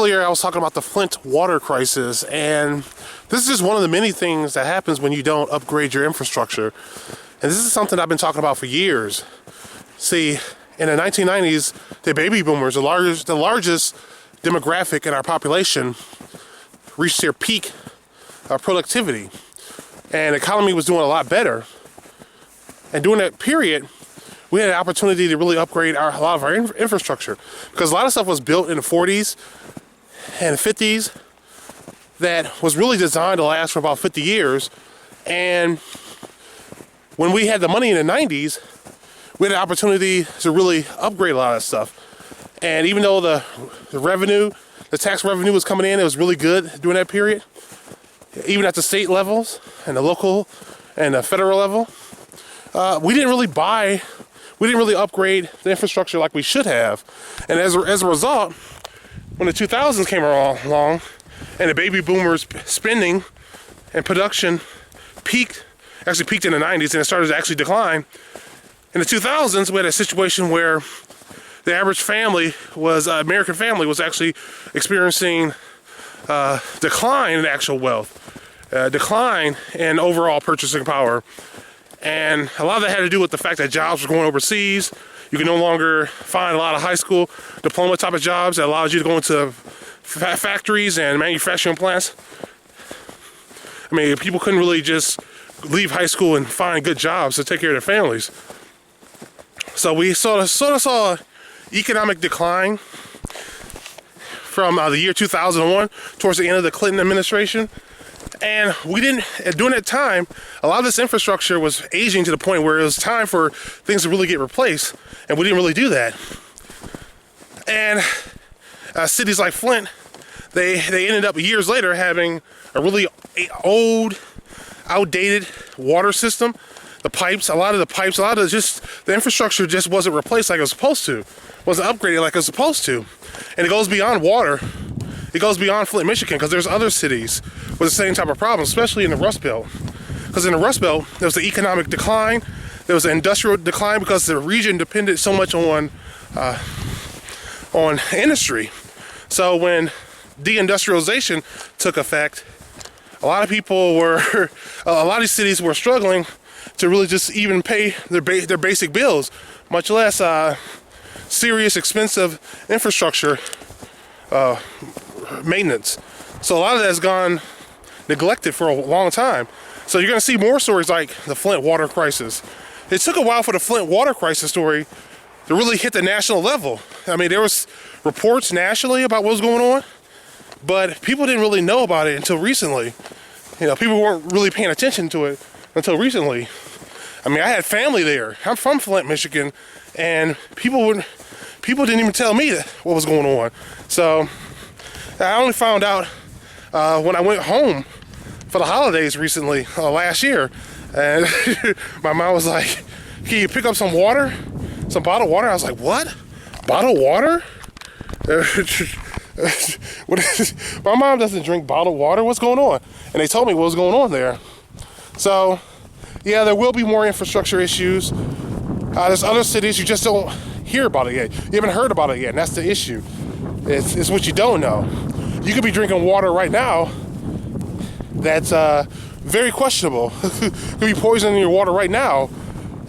earlier I was talking about the Flint Water Crisis, and this is just one of the many things that happens when you don't upgrade your infrastructure. And this is something I've been talking about for years. See, in the 1990s, the baby boomers, the largest demographic in our population, reached their peak productivity, and the economy was doing a lot better. And during that period, we had an opportunity to really upgrade a lot of our infrastructure, because a lot of stuff was built in the 40s and 50s that was really designed to last for about 50 years. And when we had the money in the 90s, we had an opportunity to really upgrade a lot of stuff. And even though the tax revenue was coming in, it was really good during that period, even at the state levels and the local and the federal level. We didn't really upgrade the infrastructure like we should have. And as a result, when the 2000s came along and the baby boomers spending and production peaked in the 90s, and it started to actually decline. In the 2000s, we had a situation where the average American family was actually experiencing decline in actual wealth, decline in overall purchasing power. And a lot of that had to do with the fact that jobs were going overseas. You can no longer find a lot of high school diploma type of jobs that allows you to go into factories and manufacturing plants. I mean, people couldn't really just leave high school and find good jobs to take care of their families. So we sort of saw economic decline from the year 2001 towards the end of the Clinton administration. And during that time, a lot of this infrastructure was aging to the point where it was time for things to really get replaced, and we didn't really do that. And cities like Flint, they ended up years later having a really old, outdated water system. A lot of the infrastructure just wasn't replaced like it was supposed to, wasn't upgraded like it was supposed to. And it goes beyond water. It goes beyond Flint, Michigan, because there's other cities with the same type of problem, especially in the Rust Belt. Because in the Rust Belt, there was the economic decline, there was the industrial decline because the region depended so much on industry. So when deindustrialization took effect, a lot of these cities were struggling to really just even pay their basic bills, much less serious, expensive infrastructure maintenance. So a lot of that has gone neglected for a long time. So you're going to see more stories like the Flint Water Crisis. It took a while for the Flint Water Crisis story to really hit the national level. I mean, there was reports nationally about what was going on, but people didn't really know about it until recently. People weren't really paying attention to it until recently. I mean, I had family there. I'm from Flint, Michigan, and people didn't even tell me what was going on. So I only found out when I went home for the holidays recently, last year, and my mom was like, "Can you pick up some water, some bottled water?" I was like, "What? Bottled water?" My mom doesn't drink bottled water. What's going on? And they told me what was going on there. So, yeah, there will be more infrastructure issues. There's other cities you just don't hear about it yet. You haven't heard about it yet, and that's the issue. It's what you don't know. You could be drinking water right now that's very questionable. Could be poisoning your water right now,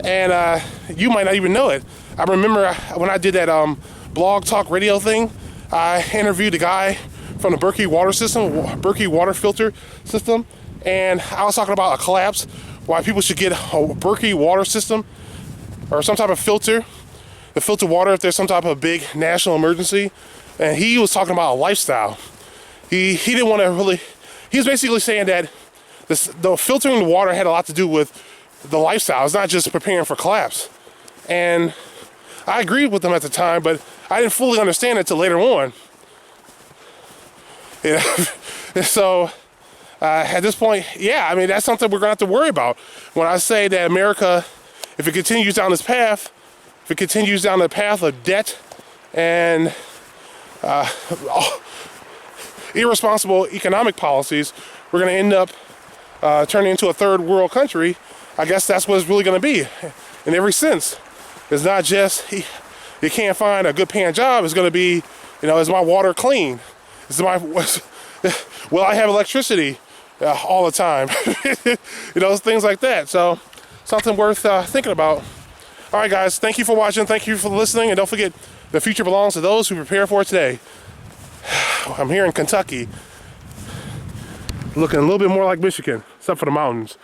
and you might not even know it. I remember when I did that blog talk radio thing, I interviewed a guy from the Berkey water filter system, and I was talking about a collapse, why people should get a Berkey water system or some type of filter to filter water if there's some type of big national emergency. And he was talking about a lifestyle. He didn't want to really. He was basically saying that the filtering the water had a lot to do with the lifestyle. It's not just preparing for collapse. And I agreed with him at the time, but I didn't fully understand it until later on. So at this point, yeah, I mean, that's something we're going to have to worry about. When I say that America, if it continues down this path, if it continues down the path of debt and irresponsible economic policies, we're going to end up turning into a third world country. I guess that's what it's really going to be in every sense. It's not just you can't find a good paying job. It's going to be, is my water clean? This is my, will I have electricity all the time? You know, things like that. So something worth thinking about. All right, guys, thank you for watching. Thank you for listening. And don't forget, the future belongs to those who prepare for it today. I'm here in Kentucky, looking a little bit more like Michigan, except for the mountains.